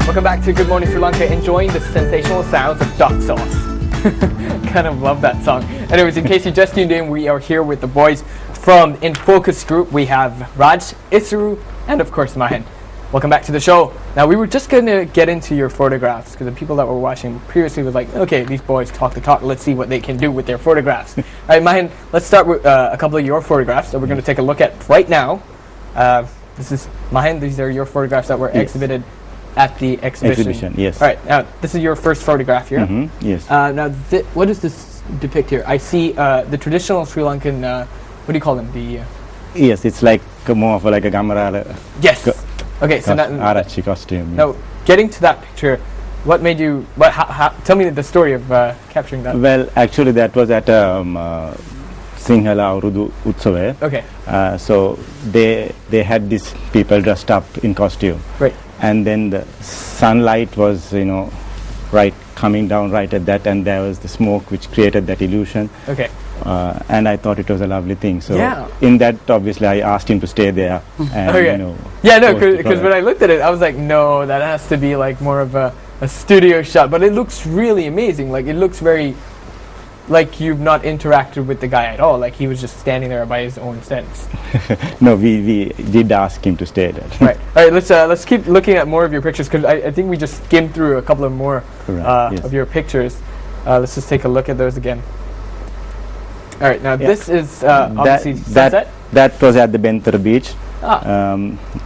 Welcome back to Good Morning Sri Lanka, enjoying the sensational sounds of duck sauce. Kind of love that song. Anyways, in case you just tuned in, we are here with the boys from In Focus Group. We have Raj, Isru, and of course Mahin. Welcome back to the show. Now, we were just going to get into your photographs because the people that were watching previously was like, okay, these boys talk the talk, let's see what they can do with their photographs. All right, Mahin, let's start with a couple of your photographs that we're going to take a look at right now. This is Mahin, these are your photographs that were exhibited at the exhibition. Yes. All right, now this is your first photograph here. Yes. Now, what does this depict here? I see the traditional Sri Lankan, what do you call them? The Yes, it's like more of like a gamarala. yes. Okay, so now, Arachi costume. now getting to that picture, what made you? Tell me the story of capturing that. Well, actually, that was at Sinhala Urudu Utsave. Okay. So they had these people dressed up in costume. Right. And then the sunlight was, right coming down right at that, and there was the smoke which created that illusion. Okay. And I thought it was a lovely thing. So Yeah. in that, obviously, I asked him to stay there. And, Okay. Yeah, no, because when I looked at it, I was like, no, that has to be like more of a studio shot. But it looks really amazing. Like, it looks very like you've not interacted with the guy at all. Like, he was just standing there by his own sense. No, we did ask him to stay there. Right. All right, let's keep looking at more of your pictures, because I think we just skimmed through a couple of more Yes. of your pictures. Let's just take a look at those again. All right, now this is obviously sunset. That was at the Benthara beach. Ah.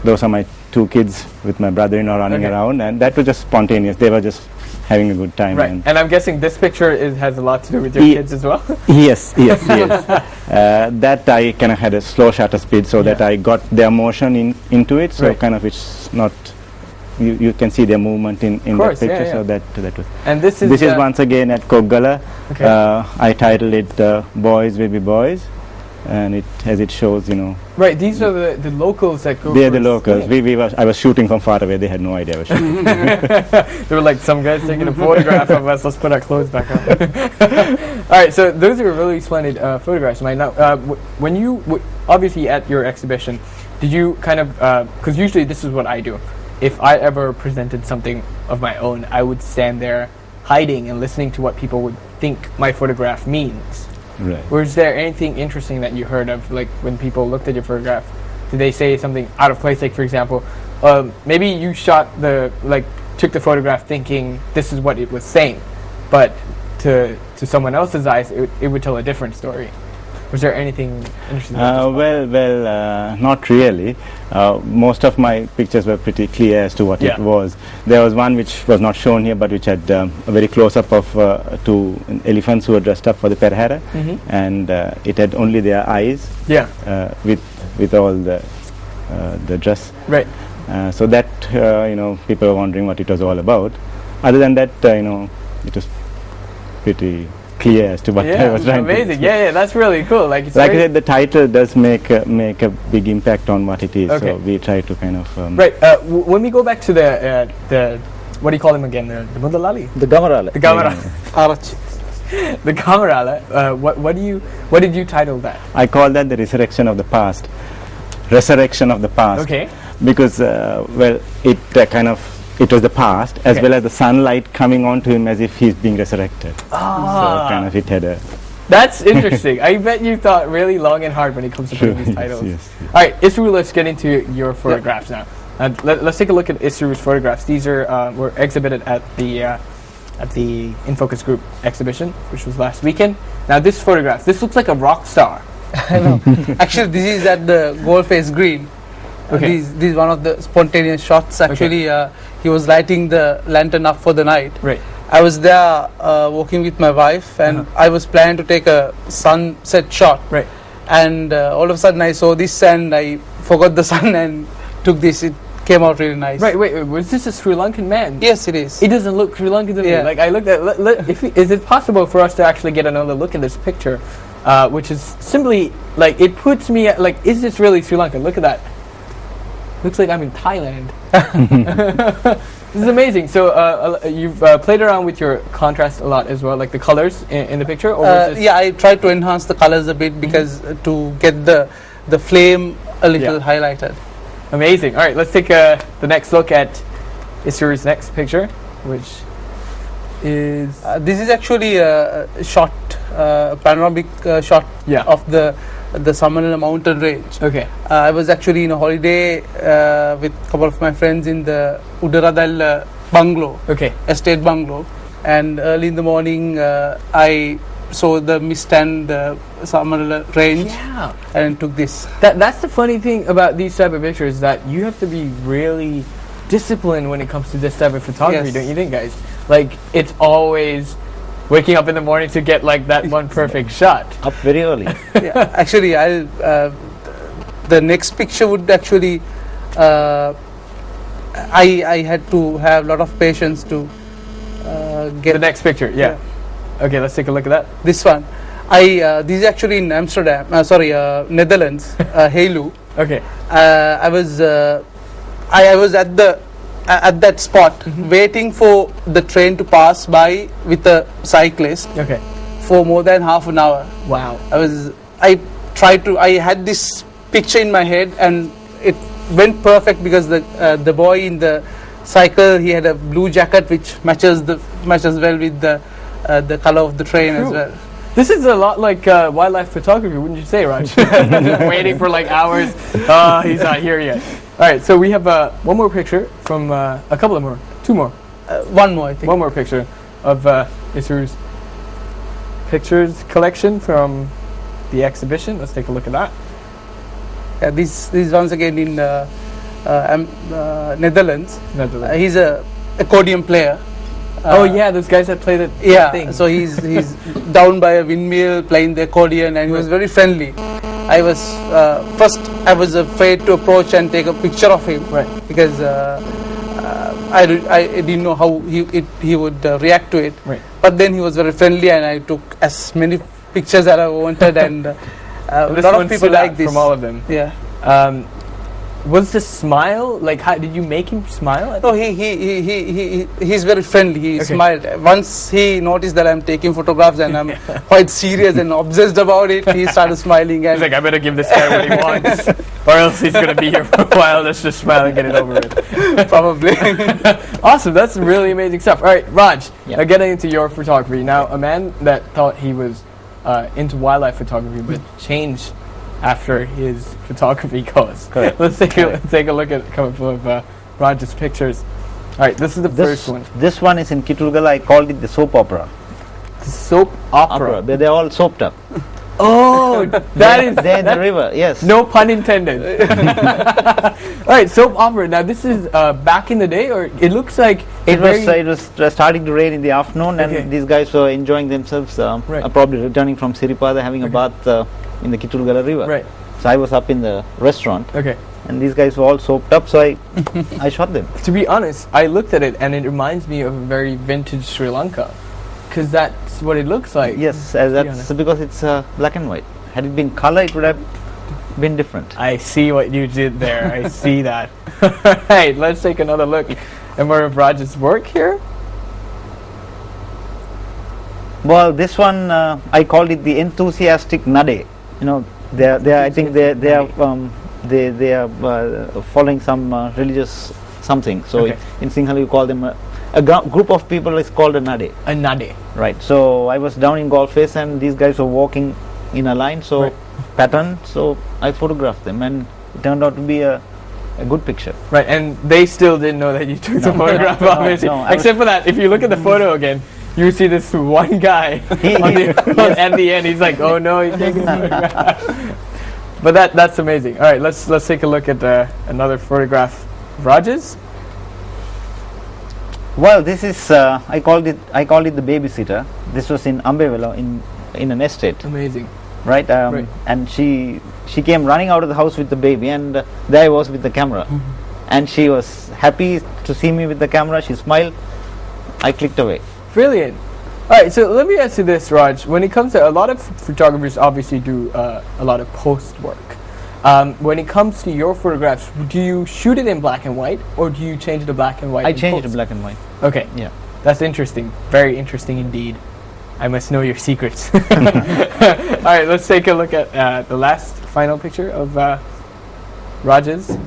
Those are my two kids with my brother-in-law running Okay. around, and that was just spontaneous. They were just having a good time. Right, and I'm guessing this picture has a lot to do with your kids as well. Yes. That I kind of had a slow shutter speed so that I got their motion into it. So Right. kind of it's not. You can see their movement in course, that picture. yeah. So that was. And this is Once again at Koggala. Okay. I titled it "Boys Will Be Boys," and as it shows, right. These are the locals that go. they're for the locals. skiing. I was shooting from far away. They had no idea I was shooting. They were like, some guys taking a photograph of us. Let's put our clothes back on. All right, so those are really splendid photographs. Now, when you obviously at your exhibition, did you kind of because usually this is what I do. If I ever presented something of my own, I would stand there hiding and listening to what people would think my photograph means. Right. Was there anything interesting that you heard of, like when people looked at your photograph? Did they say something out of place? Like, for example, maybe you took the photograph thinking this is what it was saying, but to someone else's eyes, it would tell a different story. Was there anything interesting? Well, not really. Most of my pictures were pretty clear as to what it was. There was one which was not shown here, but which had a very close-up of two elephants who were dressed up for the Perhara, and it had only their eyes. Yeah. With all the dress. Right. So that people were wondering what it was all about. Other than that, it was pretty clear as to what I was trying to do. Amazing. Yeah, that's really cool. Like I said, the title does make a big impact on what it is. Okay. So we try to kind of right. When we go back to the what do you call them again? The Mudalali. The Gamarala. The Gamarala. The Gamarala. What did you title that? I call that the resurrection of the past. Resurrection of the past. Okay. Because it was the past, as well as the sunlight coming on to him as if he's being resurrected. So kind of it had a That's interesting. I bet you thought really long and hard when it comes to putting these titles. Yes. All right, Isru, let's get into your photographs now. Let's take a look at Isru's photographs. These were exhibited at the In Focus Group exhibition, which was last weekend. Now, this photograph, this looks like a rock star. I know. Actually, this is at the goal face green. Okay. This is one of the spontaneous shots. Actually, he was lighting the lantern up for the night. Right. I was there walking with my wife, and I was planning to take a sunset shot. Right. And all of a sudden, I saw this, and I forgot the sun and took this. It came out really nice. Right. Wait. Was this a Sri Lankan man? Yes, it is. He doesn't look Sri Lankan to me. Yeah. Like I looked at. Is it possible for us to actually get another look at this picture, which is simply like it puts me at like, is this really Sri Lankan? Look at that. Looks like I'm in Thailand. This is amazing. So you've played around with your contrast a lot as well, like the colors in the picture. Or was this Yeah, I tried to enhance the colors a bit because to get the flame a little highlighted. Amazing. All right, let's take the next look at Isru's next picture, which is This is actually a shot, panoramic shot of the Samanala mountain range. okay. I was actually in a holiday with a couple of my friends in the Udaradal bungalow, Okay. estate bungalow, and early in the morning I saw the mist and the Samanala range Yeah. and took this. That's the funny thing about these type of pictures, that you have to be really disciplined when it comes to this type of photography, Yes. don't you think, guys? Like, it's always waking up in the morning to get like that one perfect shot. Up very early. Yeah, actually, I'll the next picture would actually I had to have a lot of patience to get The next picture, yeah. Okay, let's take a look at that. this one. This is actually in Amsterdam. Netherlands, Helu. Okay. I was at that spot waiting for the train to pass by with a cyclist Okay. for more than half an hour. Wow. I had this picture in my head, and it went perfect because the boy in the cycle, he had a blue jacket which matches well with the color of the train as well. This is a lot like wildlife photography, wouldn't you say, Raj? Waiting for like hours. He's not here yet. All right, so we have one more picture from a couple of more, two more. One more, I think. One more picture of Isru's pictures collection from the exhibition. Let's take a look at that. Yeah, this once again in Netherlands. Netherlands. He's a accordion player. Oh yeah, those guys that play that thing. So he's down by a windmill playing the accordion, and he was very friendly. I was afraid to approach and take a picture of him, Right. because I didn't know how he would react to it. Right. But then he was very friendly, and I took as many pictures as I wanted, and a This lot one of people stood out like this from all of them. Yeah. Was the smile like? How did you make him smile? No, he's very friendly. He Okay. smiled. Once he noticed that I'm taking photographs and I'm quite serious and obsessed about it, he started smiling. And He's like, I better give this guy what he wants, or else he's gonna be here for a while. Let's just smile and get it over with. probably. Awesome, that's really amazing stuff. All right, Raj, Yeah. now getting into your photography. Now, a man that thought he was into wildlife photography but changed after his photography course. Correct. Let's take a look at a couple of Raj's pictures. All right, this is the first one. This one is in Kitulgala. I called it the soap opera. The soap opera. They're all soaped up. Oh, They're in the river. Yes. no pun intended. All right, soap opera. Now, this is back in the day, or it looks like It was starting to rain in the afternoon, Okay. and these guys were enjoying themselves. Right. Probably returning from Siripada, having a bath in the Kitulgala river. Right. So I was up in the restaurant, Okay. and these guys were all soaped up. So I shot them. To be honest, I looked at it and it reminds me of a very vintage Sri Lanka, because that's what it looks like. Yes, be that's honest. because it's black and white. Had it been color, it would have been different. I see what you did there. I see that. All right, let's take another look at more of Raj's work here. Well, this one I called it the enthusiastic nade. You know, I think they are following some religious something. So Okay. in Sinhala you call them a group of people is called a nade. A nade. Right. So I was down in golf face and these guys were walking in a line, so Right. pattern. So I photographed them and it turned out to be a good picture. Right, and they still didn't know that you took the photograph, obviously. no, I Except for that, if you look at the photo again, you see this one guy at the end. He's like, "Oh no, he's taking the photograph." But that's amazing. All right, let's take a look at another photograph. Raj's? Well, this is I called it the babysitter. This was in Ambevela in an estate, Amazing. right? Right. And she came running out of the house with the baby, and there I was with the camera, and she was happy to see me with the camera. She smiled. I clicked away. Brilliant. All right, so let me ask you this, Raj. When it comes to a lot of photographers, obviously do a lot of post work. When it comes to your photographs, do you shoot it in black and white, or do you change it to black and white? I in changed it to post? black and white. Okay, Yeah. that's interesting. Very interesting indeed. I must know your secrets. All right, let's take a look at the last final picture of Raj's.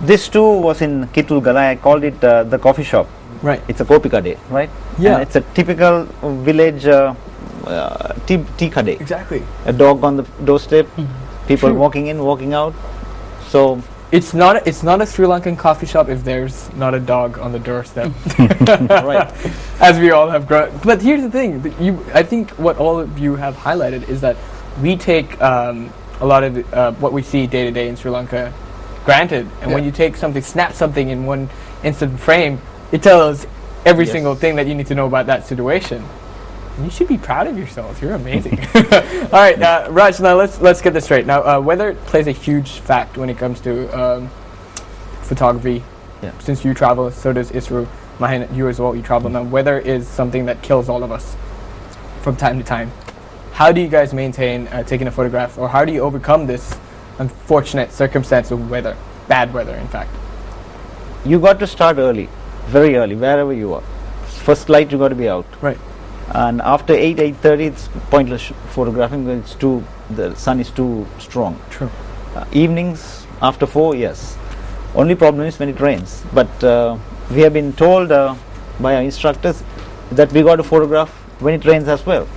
This too was in Kitulgala. I called it the coffee shop. Right. It's a Kopika day, right? Yeah. And it's a typical village tea day. Exactly. A dog on the doorstep, people True. walking in, walking out. So It's not a Sri Lankan coffee shop if there's not a dog on the doorstep. right. As we all have grown. But here's the thing: I think what all of you have highlighted is that we take a lot of what we see day to day in Sri Lanka granted, and when you take something, snap something in one instant frame, it tells every Yes. single thing that you need to know about that situation. You should be proud of yourselves. You're amazing. All right, Raj. Now let's get this straight. Now, weather plays a huge fact when it comes to photography. Yeah. Since you travel, so does Isru. Mahin, you as well. You travel. Now, weather is something that kills all of us from time to time. How do you guys maintain taking a photograph, or how do you overcome this unfortunate circumstance of weather, bad weather, in fact? You got to start early, very early, wherever you are. First light, you got to be out. Right. And after 8:30, it's pointless photographing because the sun is too strong. True. Evenings after 4, yes. Only problem is when it rains. But we have been told by our instructors that we got to photograph when it rains as well.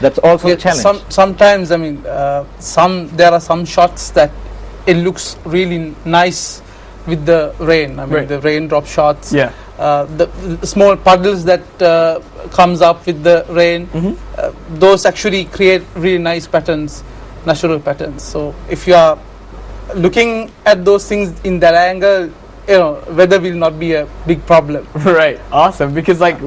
That's also a challenge. Sometimes, I mean, there are some shots that it looks really nice with the rain. I mean, Right. the raindrop shots. Yeah. The small puddles that comes up with the rain. Those actually create really nice patterns, natural patterns. So if you are looking at those things in that angle, weather will not be a big problem. Right. Awesome. Because like.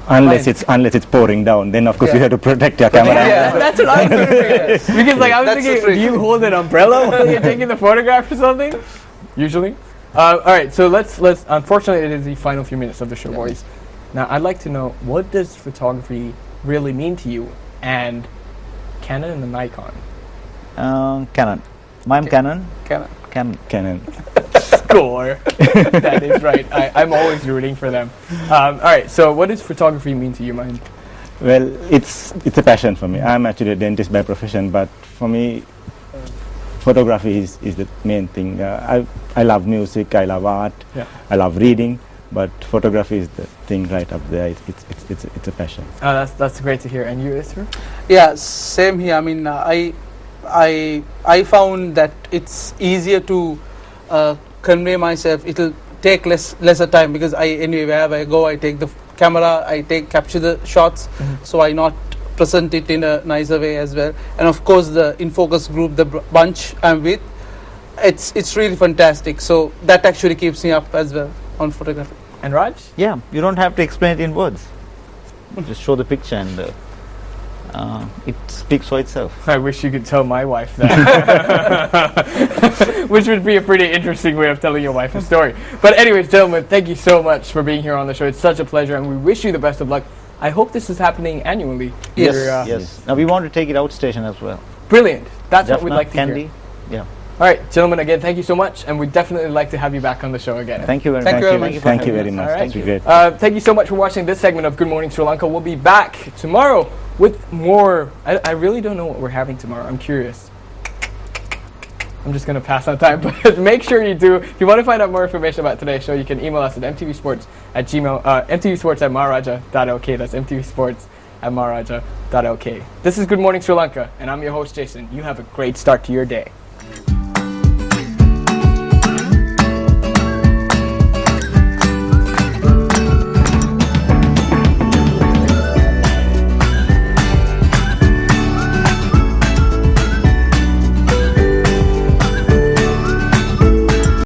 Unless it's pouring down, then of course you have to protect your camera. Yeah, that's what I was thinking. Because like I was That's the thinking, trick. do you hold an umbrella while you're taking the photograph or something? Usually. All right, so let's. Unfortunately, it is the final few minutes of the show, boys. Now, I'd like to know, what does photography really mean to you, and Canon and Nikon? Canon. Mine Canon. Can Canon. Score. That is right. I'm always rooting for them. All right, so what does photography mean to you, Mahin? Well, it's a passion for me. I'm actually a dentist by profession, but for me, photography is the main thing. I love music, I love art, Yeah. I love reading, but photography is the thing right up there. It's a passion. Oh, that's great to hear. And you, Isra? Yeah, same here. I mean, I found that it's easier to convey myself. It'll take lesser time because anyway wherever I go, I take the camera, capture the shots, so I not present it in a nicer way as well. And of course, the in focus group, the bunch I'm with, it's really fantastic. So that actually keeps me up as well on photography. And Raj? Yeah, you don't have to explain it in words. Just show the picture and it speaks for itself. I wish you could tell my wife that. Which would be a pretty interesting way of telling your wife a story. But anyways, gentlemen, thank you so much for being here on the show. It's such a pleasure, and we wish you the best of luck. I hope this is happening annually. Yes, Your, yes. Now we want to take it outstation as well. Brilliant. That's what we'd Jaffna, like to Candy. hear. Yeah. All right, gentlemen, again, thank you so much, and we'd definitely like to have you back on the show again. Thank you very Thank much. you very much. Thank you very much. All right. Thank you. Great. Thank you so much for watching this segment of Good Morning Sri Lanka. We'll be back tomorrow with more. I really don't know what we're having tomorrow. I'm curious. I'm just going to pass on time, but make sure you do. If you want to find out more information about today's show, you can email us at mtvsports@maharaja.lk. That's mtvsports@maharaja.lk. This is Good Morning Sri Lanka, and I'm your host, Jason. You have a great start to your day.